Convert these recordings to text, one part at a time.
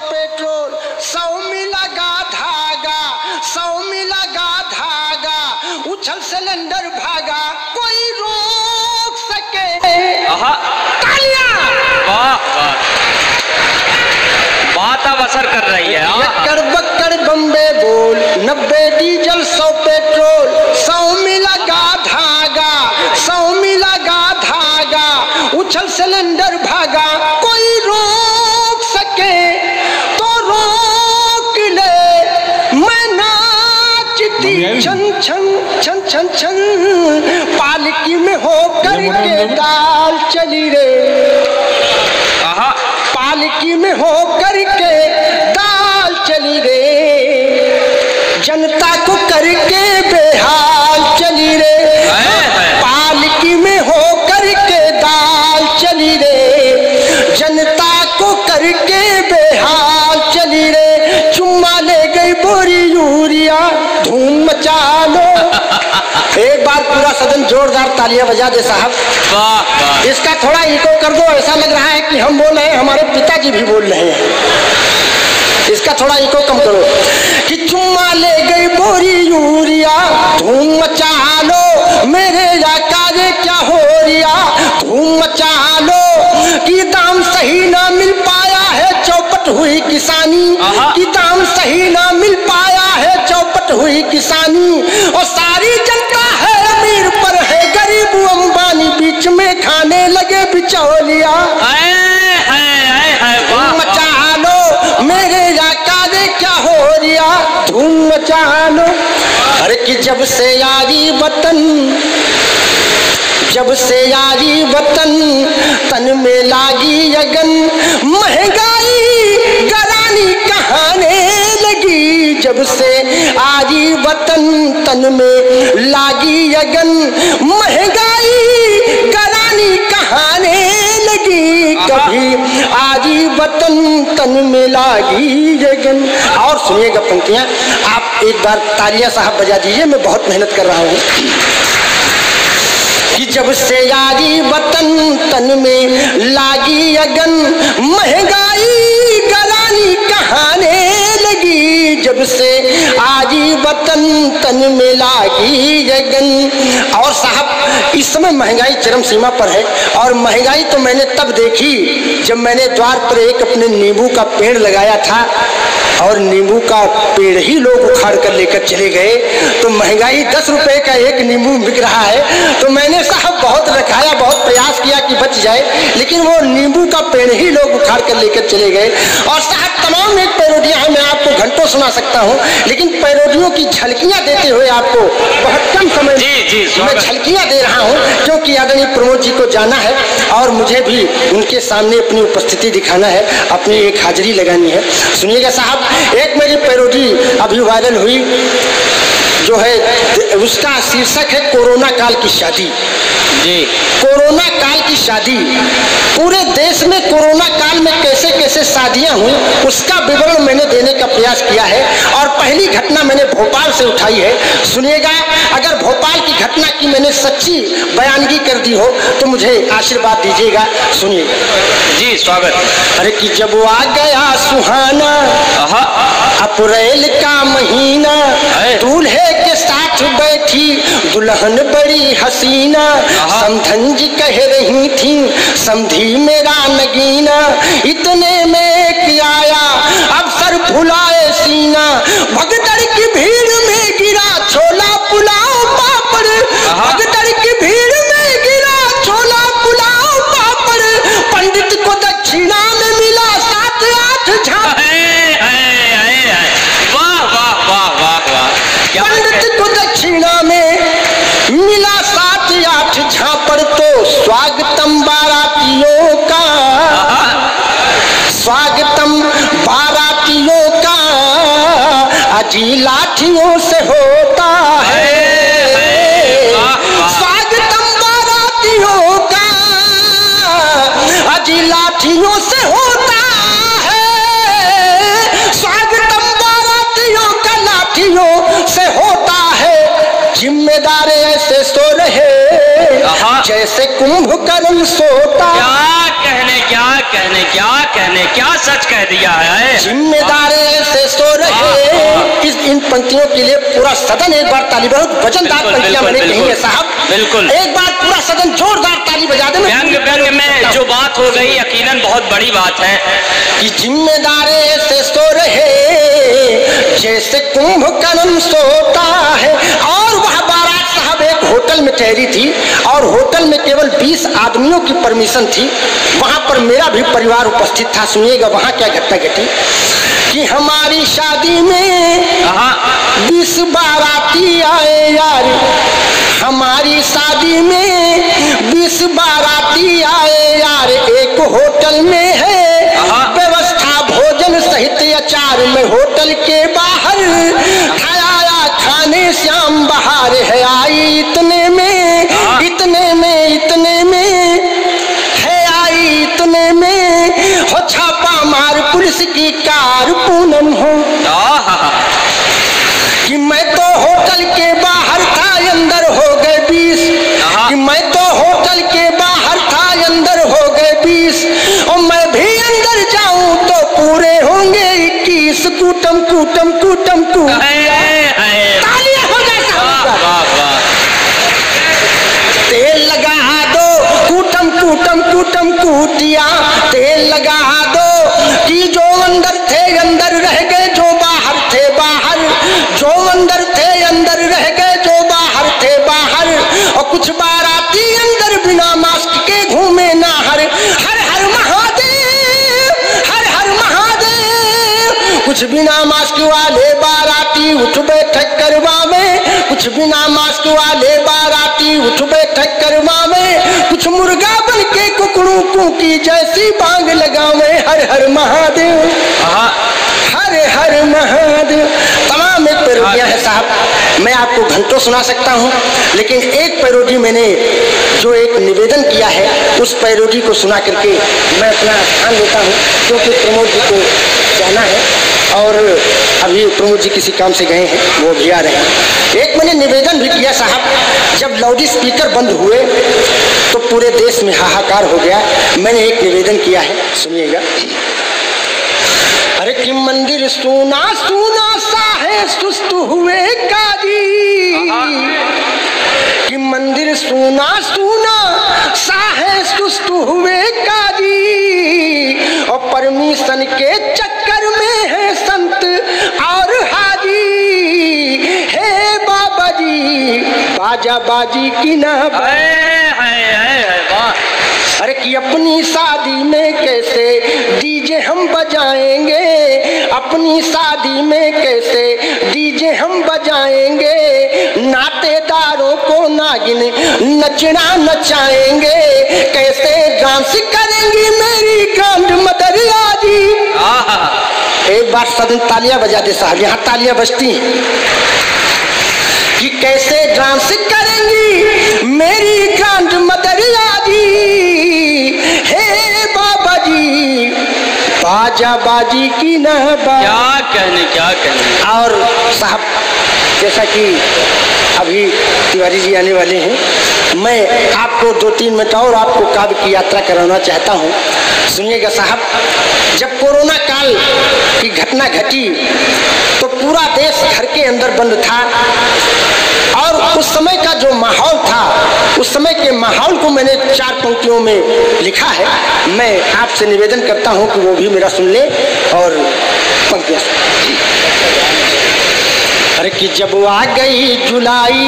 Petrol, 100 में लगा धागा, 100 में लगा धागा, उछल सिलेंडर भागा, कोई रोक सके। तालियां! वाह वाह, बात अब असर कर रही है। यक्कर बक्कर बम्बे बोल, 90 डीजल 100 पेट्रोल, 100 में लगा धागा, 100 में लगा धागा, उछल सिलेंडर भागा, कोई रोक सके तो रोक ले, मैं नाचती छन छन छन छन छन, पालकी में होकर के दाल चली रे, पालकी में होकर के दाल चली रे, जनता को करके बेहाल चली रे, पालकी में होकर के दाल चली रे, जनता को करके बेहाल चली रे, चुम्मा ले गई बोरी यूरिया, धूम मचा लो। एक बार पूरा सदन जोरदार तालियां बजा दे साहब। इसका थोड़ा इको कर दो, ऐसा लग रहा है कि हम बोल रहे हैं, हमारे पिताजी भी बोल रहे हैं। इसका थोड़ा इको कम करो। कि चुम्मा ले गई बोरी यूरिया, धूम मचा लो, मेरे आका रे क्या हो रिया, धूम मचा लो, कि दाम सही ना मिल पाया है, चौपट हुई किसानी, कि दाम सही ना मिल पाया है, चौपट हुई किसानी, और सारी जनता है अमीर पर है गरीब अंबानी, बीच में खाने लगे बिचौलिया, धूम मचा लो, मेरे आका रे क्या हो रिया, धूम मचा लो। अरे कि जब से यारी वतन, जब से यारी वतन, तन में लागी अगन, महंगाई गरानी कहाने लगी, जब से आजी वतन, तन में लागी अगन, महंगाई गरानी कहाने लगी, कभी आजी वतन, तन में लागी अगन। और सुनिएगा पंक्तियां, आप एक बार तालियां साहब बजा दीजिए, मैं बहुत मेहनत कर रहा हूँ। कि जब से यारी वतन, तन में लागी अगन, महंगाई गलानी कहाने लगी, जब से आजी वतन, तन में लागी अगन। और साहब इस समय महंगाई चरम सीमा पर है, और महंगाई तो मैंने तब देखी जब मैंने द्वार पर एक अपने नींबू का पेड़ लगाया था, और नींबू का पेड़ ही लोग उखाड़ कर लेकर चले गए, तो महंगाई 10 रुपए का एक नींबू बिक रहा है, तो मैंने साहब बहुत रखाया, बहुत प्रयास किया कि बच जाए, लेकिन वो नींबू का पेड़ ही लोग उखाड़ कर लेकर चले गए। और साहब तमाम एक पैरोडियां हैं, मैं आपको घंटों सुना सकता हूँ, लेकिन पैरोडियों की झलकियां देते हुए आपको बहुत कम समय मैं झलकियां दे रहा हूँ, क्योंकि आदरणीय प्रमोद जी को जाना है और मुझे भी उनके सामने अपनी उपस्थिति दिखाना है, अपनी एक हाजिरी लगानी है। सुनिएगा साहब, एक मेरी पैरोडी अभी वायरल हुई, जो है उसका शीर्षक है कोरोना काल की शादी। जी, कोरोना काल की शादी, पूरे देश में कोरोना काल में कैसे कैसे शादियां हुई उसका विवरण मैंने देने का प्रयास किया है, और पहली घटना मैंने भोपाल से उठाई है। सुनिएगा, अगर भोपाल की घटना की मैंने सच्ची बयानगी कर दी हो तो मुझे आशीर्वाद दीजिएगा। सुनिएगा जी, स्वागत। अरे कि जब आ गया सुहाना अप्रैल का महीना, दूल्हे के साथ बैठी दुल्हन बड़ी हसीना, समधन जी कह रही थी समधी मेरा नगीना, इतने में एक आया अवसर फुलाए सीना, भगदड़ की भीड़ में गिरा छोला पुलाव पापड़, भगदड़ की भीड़ में गिरा छोला पुलाव पापड़, पंडित को दक्षिणा में मिला 7-8 झांप, पंडित को दक्षिणा में मिला 7-8 झापड़, तो स्वागतम बारातियों का, स्वागतम बारातियों का अजी लाठियों से होता है, स्वागतम बारातियों का अजी लाठियों से होता है, स्वागतम बारातियों का लाठियों से होता है, जिम्मेदार ऐसे सो रहे जैसे जैसे कुंभकर्ण सोता। क्या सच कह दिया है। जिम्मेदार से सो रहे। इन पंक्तियों के लिए पूरा सदन एक बार ताली, बहुत वजनदार पंक्तियां मैंने कही है साहब। बिल्कुल, एक बार पूरा सदन जोरदार ताली बजा दे। व्यंग में जो बात हो गई यकीनन बहुत बड़ी बात है कि जिम्मेदार से सो रहे जैसे कुंभकर्ण सोता है। और वह बारात साहब एक होटल में ठहरी थी और होटल में केवल 20 आदमियों की परमिशन थी। वहां पर मेरा भी परिवार उपस्थित था। सुनिएगा वहां क्या घटना घटी कि हमारी शादी में 20 बाराती आए यार। हमारी शादी में 20 बाराती आए यार। एक होटल में है व्यवस्था भोजन सहित अचार में। होटल के बाहर खाया खाने श्याम बहार है आई। इतने में है आई। इतने में हो छापा मार पुलिस की कार पूनम हो। कि मैं तो होटल के बाहर था अंदर हो गए 20। कि मैं तो होटल के बाहर था अंदर हो गए 20। और मैं भी अंदर जाऊं तो पूरे होंगे 21। कूटम कूटम कूटम कूटम। तालियां हो जाए साहब। तेल लगा दो कूटम कूटम कूटम कूटिया। तेल लगा दो कि जो अंदर थे अंदर रह गए, जो बाहर थे बाहर। जो अंदर थे अंदर रह गए, जो बाहर थे बाहर। और कुछ बाराती अंदर बिना मास्क के घूमे ना हर हर महादेव, हर हर महादेव। कुछ बिना मास्क वाले बाराती उठ बैठक करवावे। कुछ बिना मास्क वाले बाराती उठ बैठक करवावे। कुछ मुर्गा बन के कुकड़ू की जैसी बांग लगावे। हर हर महादेव, हर हर महादेव। तमाम एक पैरोडियां है साहब। मैं आपको घंटों सुना सकता हूं, लेकिन एक पैरोडी मैंने जो एक निवेदन किया है उस पैरोडी को सुना करके मैं अपना स्थान लेता हूं, क्योंकि प्रमोद जी को जाना है और अभी प्रमोद जी किसी काम से गए हैं, वो भी आ रहे हैं। एक मैंने निवेदन भी किया साहब, जब लाउड स्पीकर बंद हुए तो पूरे देश में हाहाकार हो गया। मैंने एक निवेदन किया है, सुनिएगा। अरे कि मंदिर सोना सोना सा है सुस्त हुए काजी। कि मंदिर सोना सोना सा है सुस्त हुए काजी। और परमिशन के चक्कर में है संत और हाजी। हे बाबा जी बाजा बाजी की ना। अरे कि अपनी शादी में कैसे डीजे हम बजाएंगे। अपनी शादी में कैसे डीजे हम बजाएंगे। नातेदारों को नागिन नचना नचाएंगे। कैसे डांस करेंगी मेरी ग्रैंड मदर आजी। एक बार सदन तालियां बजा दे साहब, यहाँ तालियां बजती हैं। कि कैसे डांस करेंगी मेरी ग्रैंड मदर आजी। हे बाबा जी बाजा बाजी की ना क्या कहने। और साहब जैसा कि अभी तिवारी जी आने वाले हैं, मैं आपको 2-3 मिनट और आपको काव्य की यात्रा कराना चाहता हूँ। सुनिएगा साहब, जब कोरोना काल की घटना घटी तो पूरा देश घर के अंदर बंद था और उस समय का जो माहौल था, उस समय के माहौल को मैंने 4 पंक्तियों में लिखा है। मैं आपसे निवेदन करता हूं कि वो भी मेरा सुन ले और पंक्तियां। अरे कि जब आ गई जुलाई,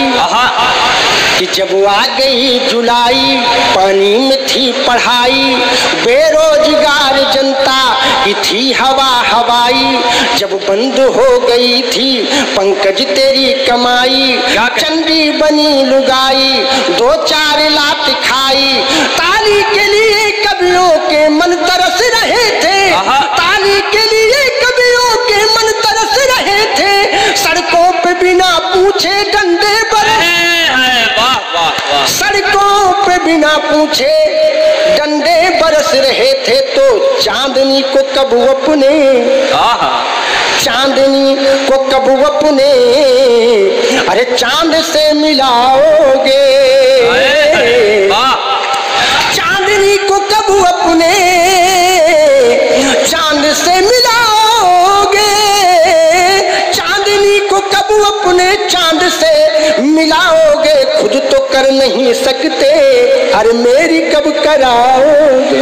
कि जब आ गई जुलाई पानी में थी पढ़ाई। बेरोजगार जनता की थी हवा हवाई। जब बंद हो गई थी पंकज तेरी कमाई। चंडी बनी लुगाई 2-4 लात खाई। ताली के लिए कवियों के मन तरस रहे थे। ताली के लिए कवियों के मन तरस रहे थे। सड़कों पे बिना पूछे डंडे बरसे। सड़कों पे बिना पूछे डंडे बरस रहे थे। तो चांदनी को कब अपने, चांदनी को कब अपने अरे चांद से मिलाओगे। कब अपने चांद से मिलाओगे, खुद तो कर नहीं सकते, अरे मेरी कब कराओगे।